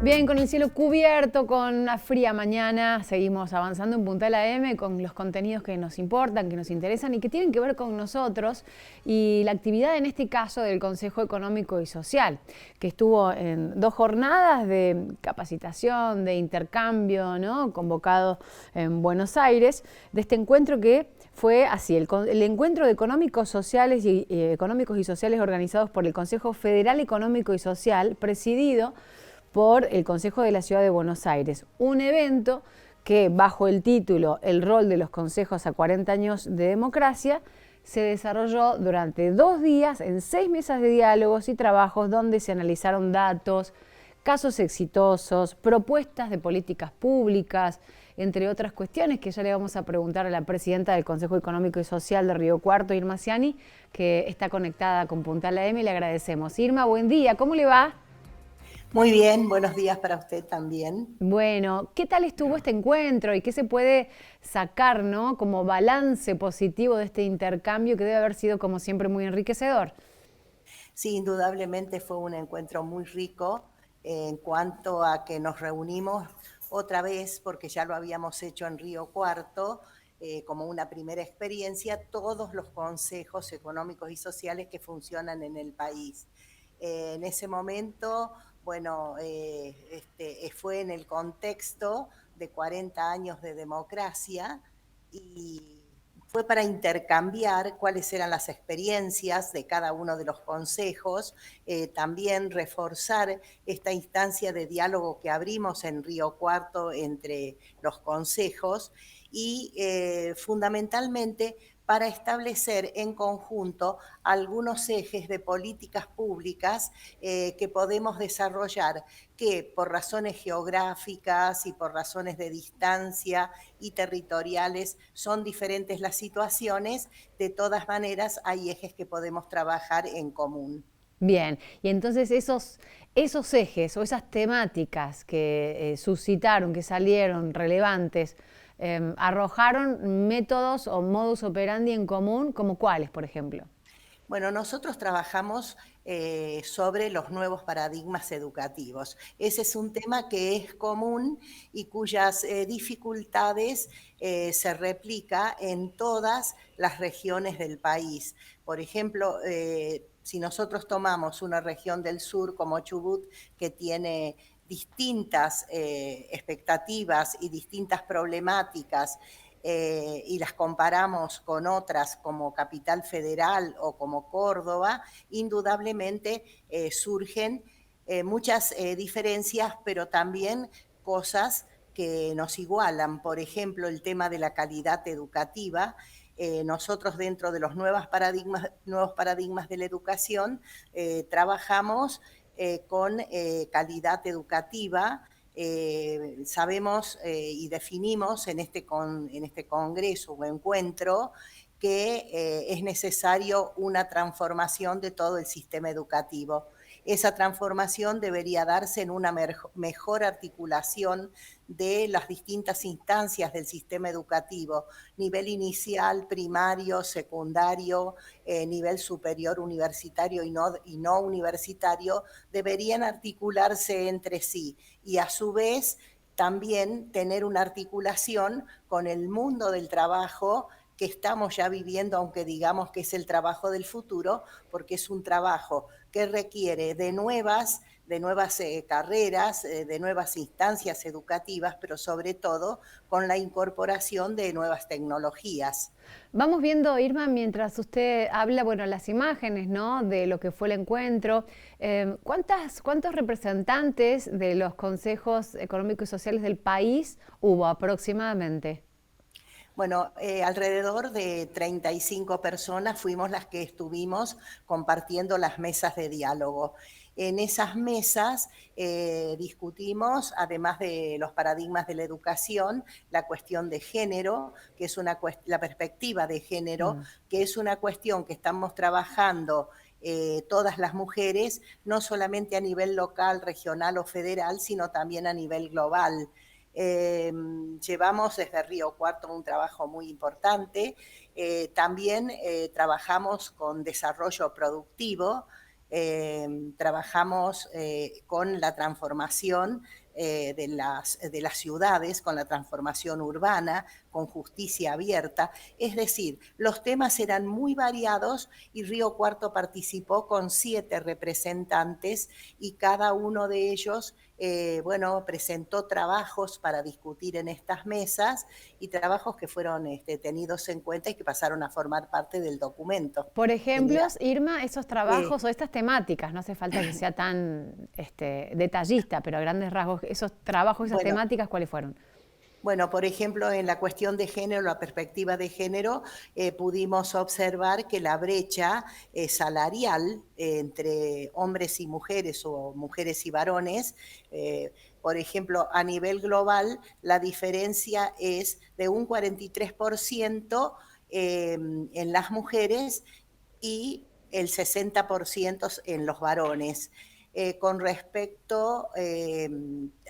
Bien, con el cielo cubierto, con una fría mañana, seguimos avanzando en Puntal AM con los contenidos que nos importan, que nos interesan y que tienen que ver con nosotros y la actividad en este caso del Consejo Económico y Social, que estuvo en 2 jornadas de capacitación, de intercambio, ¿no?, convocado en Buenos Aires, de este encuentro que fue así, el encuentro de económicos y sociales organizados por el Consejo Federal Económico y Social, presidido por el Consejo de la Ciudad de Buenos Aires. Un evento que, bajo el título El rol de los consejos a 40 años de democracia, se desarrolló durante 2 días en 6 mesas de diálogos y trabajos donde se analizaron datos, casos exitosos, propuestas de políticas públicas, entre otras cuestiones que ya le vamos a preguntar a la presidenta del Consejo Económico y Social de Río Cuarto, Irma Ciani, que está conectada con Puntal AM y le agradecemos. Irma, buen día, ¿cómo le va? Muy bien, buenos días para usted también. Bueno, ¿qué tal estuvo este encuentro y qué se puede sacar, ¿no?, como balance positivo de este intercambio que debe haber sido, como siempre, muy enriquecedor? Sí, indudablemente fue un encuentro muy rico en cuanto a que nos reunimos otra vez, porque ya lo habíamos hecho en Río Cuarto, como una primera experiencia, todos los consejos económicos y sociales que funcionan en el país. En ese momento, bueno, fue en el contexto de 40 años de democracia y fue para intercambiar cuáles eran las experiencias de cada uno de los consejos, también reforzar esta instancia de diálogo que abrimos en Río Cuarto entre los consejos y fundamentalmente para establecer en conjunto algunos ejes de políticas públicas que podemos desarrollar, que por razones geográficas y por razones de distancia y territoriales son diferentes las situaciones, de todas maneras hay ejes que podemos trabajar en común. Bien, y entonces esos ejes o esas temáticas que suscitaron, que salieron relevantes, arrojaron métodos o modus operandi en común, ¿como cuáles, por ejemplo? Bueno, nosotros trabajamos sobre los nuevos paradigmas educativos. Ese es un tema que es común y cuyas dificultades se replica en todas las regiones del país. Por ejemplo, si nosotros tomamos una región del sur como Chubut, que tiene distintas expectativas y distintas problemáticas, y las comparamos con otras como Capital Federal o como Córdoba, indudablemente surgen muchas diferencias, pero también cosas que nos igualan. Por ejemplo, el tema de la calidad educativa. Nosotros dentro de los nuevos paradigmas de la educación trabajamos con calidad educativa. Sabemos y definimos en este congreso o encuentro que es necesario una transformación de todo el sistema educativo. Esa transformación debería darse en una mejor articulación de las distintas instancias del sistema educativo, nivel inicial, primario, secundario, nivel superior universitario y no universitario, deberían articularse entre sí y a su vez también tener una articulación con el mundo del trabajo que estamos ya viviendo, aunque digamos que es el trabajo del futuro, porque es un trabajo que requiere de nuevas carreras, de nuevas instancias educativas, pero sobre todo con la incorporación de nuevas tecnologías. Vamos viendo, Irma, mientras usted habla, bueno, las imágenes, ¿no?, de lo que fue el encuentro. ¿Cuántos representantes de los consejos económicos y sociales del país hubo aproximadamente? Bueno, alrededor de 35 personas fuimos las que estuvimos compartiendo las mesas de diálogo. En esas mesas discutimos, además de los paradigmas de la educación, la cuestión de género, que es la perspectiva de género, que es una cuestión que estamos trabajando todas las mujeres, no solamente a nivel local, regional o federal, sino también a nivel global. Llevamos desde Río Cuarto un trabajo muy importante. También trabajamos con desarrollo productivo, trabajamos con la transformación de las ciudades, con la transformación urbana, con justicia abierta. Es decir, los temas eran muy variados y Río Cuarto participó con 7 representantes y cada uno de ellos bueno, presentó trabajos para discutir en estas mesas y trabajos que fueron tenidos en cuenta y que pasaron a formar parte del documento. Por ejemplo, Tenía, Irma, esos eh, trabajos o estas temáticas, no hace falta que sea tan detallista, pero a grandes rasgos, esos trabajos, esas bueno, temáticas, ¿cuáles fueron? Bueno, por ejemplo, en la cuestión de género, la perspectiva de género, pudimos observar que la brecha salarial entre hombres y mujeres o mujeres y varones, por ejemplo, a nivel global, la diferencia es de un 43% en las mujeres y el 60% en los varones. Con respecto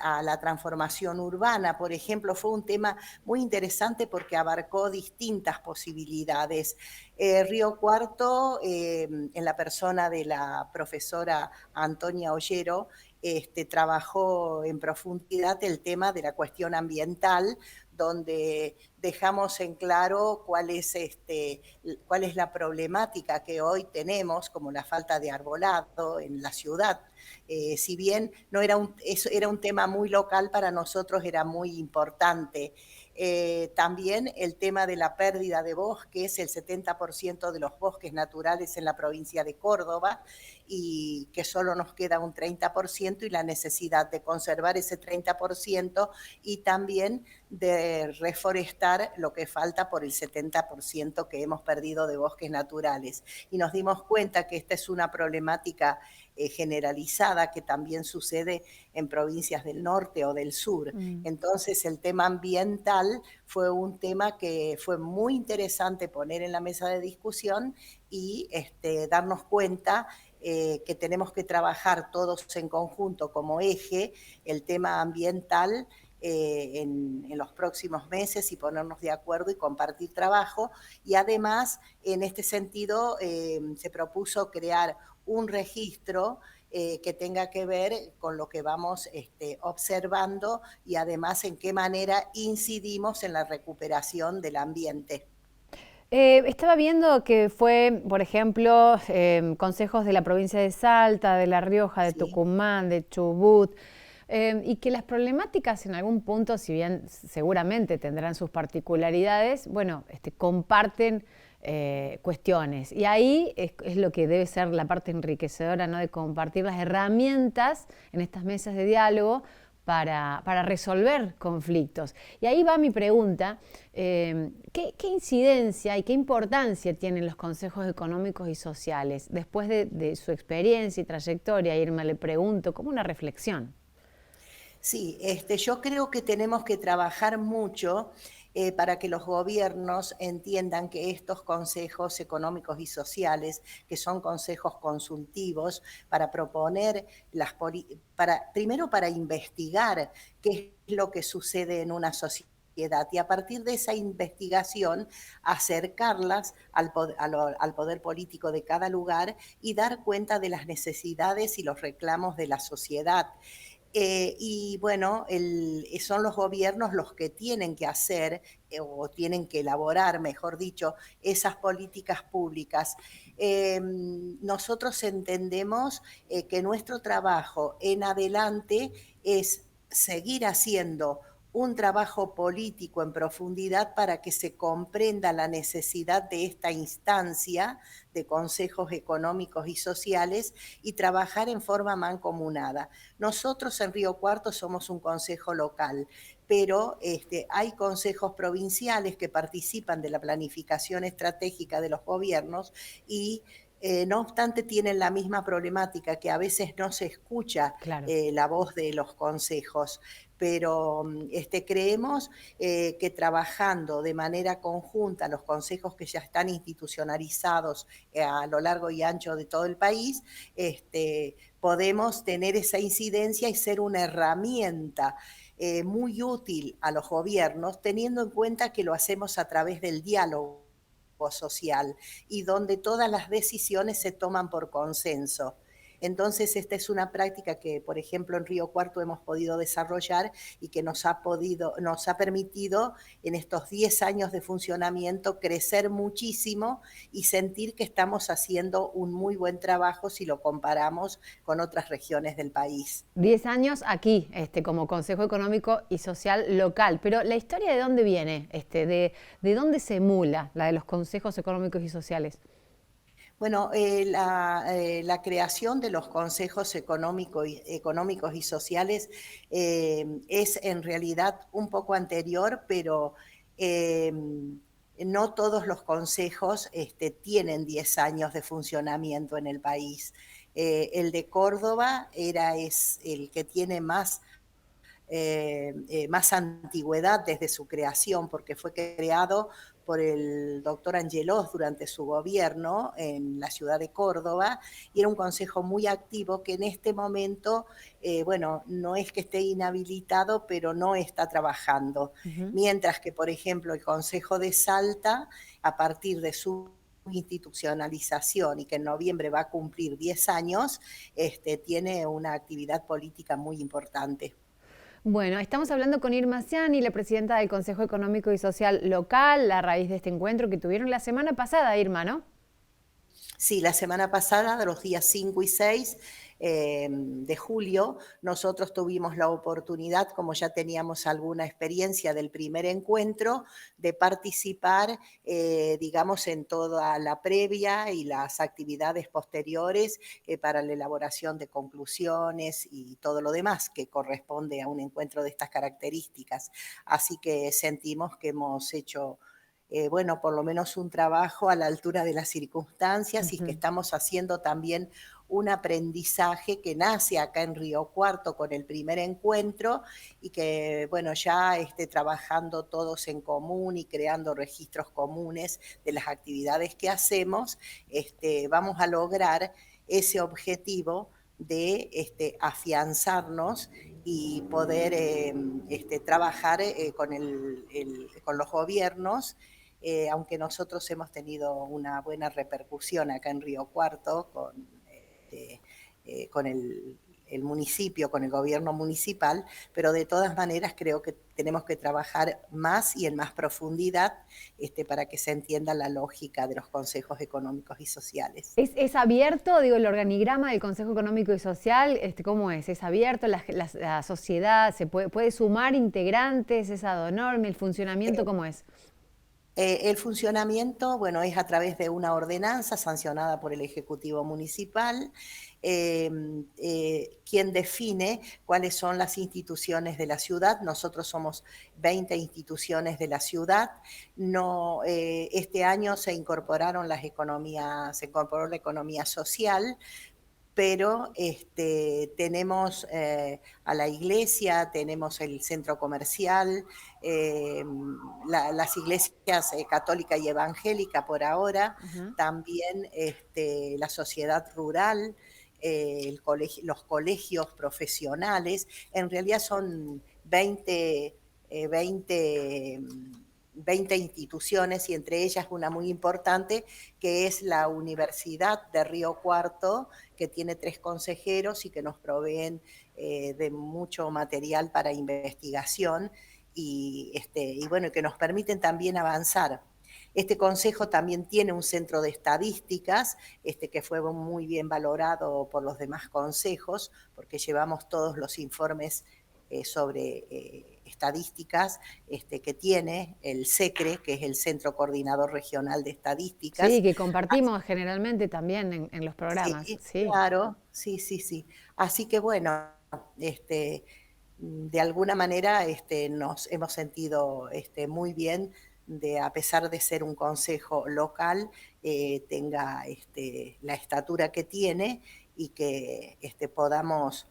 a la transformación urbana, por ejemplo, fue un tema muy interesante porque abarcó distintas posibilidades. Río Cuarto, en la persona de la profesora Antonia Ollero, trabajó en profundidad el tema de la cuestión ambiental, donde dejamos en claro cuál es la problemática que hoy tenemos, como la falta de arbolado en la ciudad. Si bien no era eso era un tema muy local, para nosotros era muy importante. También el tema de la pérdida de bosques, el 70% de los bosques naturales en la provincia de Córdoba, y que solo nos queda un 30%, y la necesidad de conservar ese 30% y también de reforestar lo que falta por el 70% que hemos perdido de bosques naturales. Y nos dimos cuenta que esta es una problemática generalizada que también sucede en provincias del norte o del sur. Mm. Entonces el tema ambiental fue un tema que fue muy interesante poner en la mesa de discusión y darnos cuenta que tenemos que trabajar todos en conjunto como eje el tema ambiental en los próximos meses y ponernos de acuerdo y compartir trabajo. Y además, en este sentido, se propuso crear un registro que tenga que ver con lo que vamos observando y además en qué manera incidimos en la recuperación del ambiente. Estaba viendo que fue, por ejemplo, consejos de la provincia de Salta, de La Rioja, de Sí. Tucumán, de Chubut, y que las problemáticas en algún punto, si bien seguramente tendrán sus particularidades, bueno, comparten cuestiones. Y ahí es lo que debe ser la parte enriquecedora, ¿no? De compartir las herramientas en estas mesas de diálogo para resolver conflictos. Y ahí va mi pregunta, ¿qué incidencia y qué importancia tienen los consejos económicos y sociales? Después de su experiencia y trayectoria, Irma, le pregunto, como una reflexión. Sí, yo creo que tenemos que trabajar mucho para que los gobiernos entiendan que estos consejos económicos y sociales, que son consejos consultivos para proponer primero para investigar qué es lo que sucede en una sociedad y a partir de esa investigación acercarlas al poder político de cada lugar y dar cuenta de las necesidades y los reclamos de la sociedad. Y bueno, son los gobiernos los que tienen que hacer o tienen que elaborar, mejor dicho, esas políticas públicas. Nosotros entendemos que nuestro trabajo en adelante es seguir haciendo un trabajo político en profundidad para que se comprenda la necesidad de esta instancia de consejos económicos y sociales y trabajar en forma mancomunada. Nosotros en Río Cuarto somos un consejo local, pero hay consejos provinciales que participan de la planificación estratégica de los gobiernos y no obstante tienen la misma problemática, que a veces no se escucha Claro. la voz de los consejos, pero creemos que trabajando de manera conjunta los consejos que ya están institucionalizados a lo largo y ancho de todo el país, podemos tener esa incidencia y ser una herramienta. muy útil a los gobiernos, teniendo en cuenta que lo hacemos a través del diálogo social y donde todas las decisiones se toman por consenso. Entonces, esta es una práctica que, por ejemplo, en Río Cuarto hemos podido desarrollar y que nos ha permitido en estos 10 años de funcionamiento crecer muchísimo y sentir que estamos haciendo un muy buen trabajo si lo comparamos con otras regiones del país. 10 años aquí, como Consejo Económico y Social Local. Pero la historia, ¿de dónde viene? ¿De dónde se emula la de los consejos económicos y sociales? Bueno, la creación de los consejos económicos y sociales es en realidad un poco anterior, pero eh, no todos los consejos tienen 10 años de funcionamiento en el país. El de Córdoba es el que tiene más antigüedad desde su creación, porque fue creado por el doctor Angelós durante su gobierno en la ciudad de Córdoba, y era un consejo muy activo que en este momento, bueno, no es que esté inhabilitado, pero no está trabajando. Mientras que, por ejemplo, el Consejo de Salta, a partir de su institucionalización y que en noviembre va a cumplir 10 años, tiene una actividad política muy importante. Bueno, estamos hablando con Irma Ciani, la presidenta del Consejo Económico y Social Local, a raíz de este encuentro que tuvieron la semana pasada, Irma, ¿no? Sí, la semana pasada, de los días 5 y 6 de julio, nosotros tuvimos la oportunidad, como ya teníamos alguna experiencia del primer encuentro, de participar, digamos, en toda la previa y las actividades posteriores para la elaboración de conclusiones y todo lo demás que corresponde a un encuentro de estas características. Así que sentimos que hemos hecho bueno, por lo menos un trabajo a la altura de las circunstancias y que estamos haciendo también un aprendizaje que nace acá en Río Cuarto con el primer encuentro y que, bueno, ya trabajando todos en común y creando registros comunes de las actividades que hacemos, vamos a lograr ese objetivo de afianzarnos y poder trabajar con los gobiernos, aunque nosotros hemos tenido una buena repercusión acá en Río Cuarto con el municipio, con el gobierno municipal, pero de todas maneras creo que tenemos que trabajar más y en más profundidad para que se entienda la lógica de los consejos económicos y sociales. ¿Es abierto, digo, el organigrama del Consejo Económico y Social? ¿Cómo es? ¿Es abierto? ¿La sociedad se puede sumar integrantes? ¿Es ad honorem? ¿El funcionamiento cómo es? El funcionamiento, bueno, es a través de una ordenanza sancionada por el Ejecutivo Municipal, quien define cuáles son las instituciones de la ciudad. Nosotros somos 20 instituciones de la ciudad. No, este año se incorporó la economía social, pero tenemos a la iglesia, tenemos el centro comercial, las iglesias católica y evangélica por ahora, también la sociedad rural, los colegios profesionales. En realidad son 20 instituciones y entre ellas una muy importante que es la Universidad de Río Cuarto, que tiene 3 consejeros y que nos proveen de mucho material para investigación y bueno, que nos permiten también avanzar. Este consejo también tiene un centro de estadísticas que fue muy bien valorado por los demás consejos porque llevamos todos los informes sobre estadísticas que tiene el SECRE, que es el Centro Coordinador Regional de Estadísticas. Sí, que compartimos generalmente también en los programas. Sí, Sí. claro, sí, sí, sí. Así que bueno, de alguna manera nos hemos sentido muy bien de, a pesar de ser un consejo local, tenga la estatura que tiene y que podamos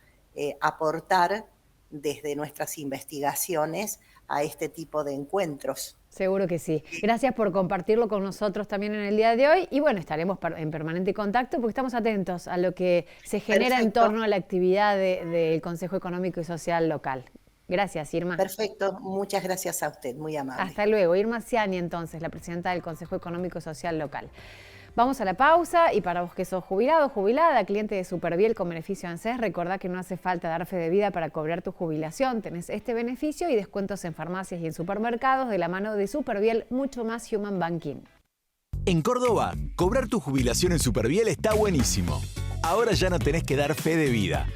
aportar desde nuestras investigaciones a este tipo de encuentros. Seguro que sí. Gracias por compartirlo con nosotros también en el día de hoy. Y bueno, estaremos en permanente contacto porque estamos atentos a lo que se genera en Perfecto. torno a la actividad del Consejo Económico y Social Local. Gracias, Irma. Perfecto, muchas gracias a usted, muy amable. Hasta luego. Irma Ciani, entonces, la presidenta del Consejo Económico y Social Local. Vamos a la pausa y para vos que sos jubilado, jubilada, cliente de Superviel con beneficio ANSES, recordá que no hace falta dar fe de vida para cobrar tu jubilación. Tenés este beneficio y descuentos en farmacias y en supermercados de la mano de Superviel, mucho más Human Banking. En Córdoba, cobrar tu jubilación en Superviel está buenísimo. Ahora ya no tenés que dar fe de vida.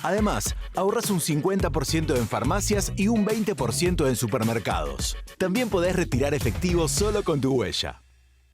Además, ahorras un 50% en farmacias y un 20% en supermercados. También podés retirar efectivo solo con tu huella.